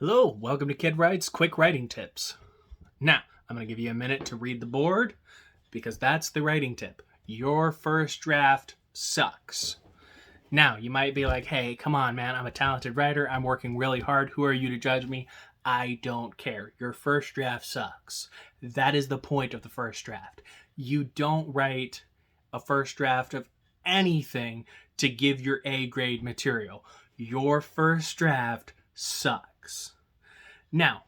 Hello, welcome to Kid Writes Quick Writing Tips. Now, I'm going to give you a minute to read the board because that's the writing tip. Your first draft sucks. Now, you might be like, hey, come on, man, I'm a talented writer. I'm working really hard. Who are you to judge me? I don't care. Your first draft sucks. That is the point of the first draft. You don't write a first draft of anything to give your A grade material. Your first draft sucks. Now,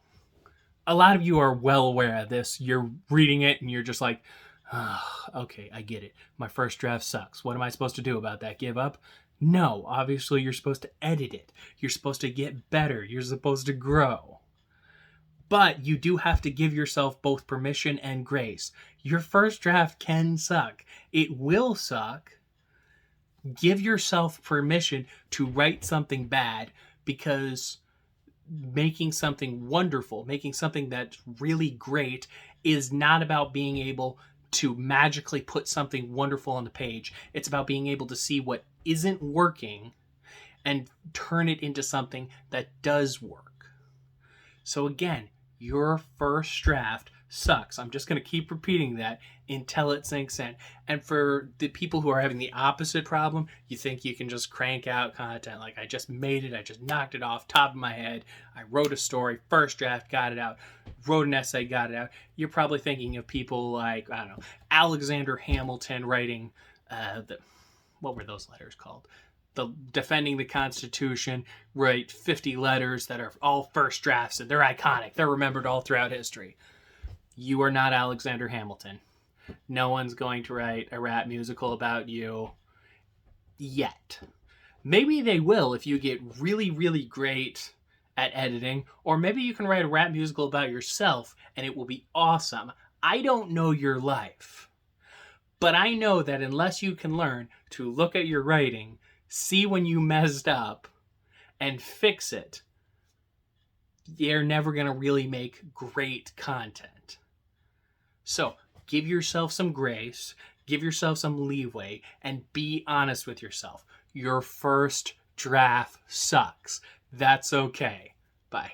a lot of you are well aware of this. You're reading it and you're just like, oh, okay, I get it. My first draft sucks. What am I supposed to do about that? Give up? No, obviously you're supposed to edit it. You're supposed to get better. You're supposed to grow. But you do have to give yourself both permission and grace. Your first draft can suck. It will suck. Give yourself permission to write something bad, because making something wonderful, making something that's really great, is not about being able to magically put something wonderful on the page. It's about being able to see what isn't working and turn it into something that does work. So again, your first draft sucks. I'm just going to keep repeating that until it sinks in. And for the people who are having the opposite problem, you think you can just crank out content. Like, I just made it. I just knocked it off top of my head. I wrote a story, first draft, got it out. Wrote an essay, got it out. You're probably thinking of people like, I don't know, Alexander Hamilton writing, what were those letters called? The defending the Constitution, write 50 letters that are all first drafts, and they're iconic. They're remembered all throughout history. You are not Alexander Hamilton. No one's going to write a rap musical about you yet. Maybe they will if you get really, really great at editing, or maybe you can write a rap musical about yourself and it will be awesome. I don't know your life, but I know that unless you can learn to look at your writing, see when you messed up, and fix it, you're never going to really make great content. So give yourself some grace, give yourself some leeway, and be honest with yourself. Your first draft sucks. That's okay. Bye.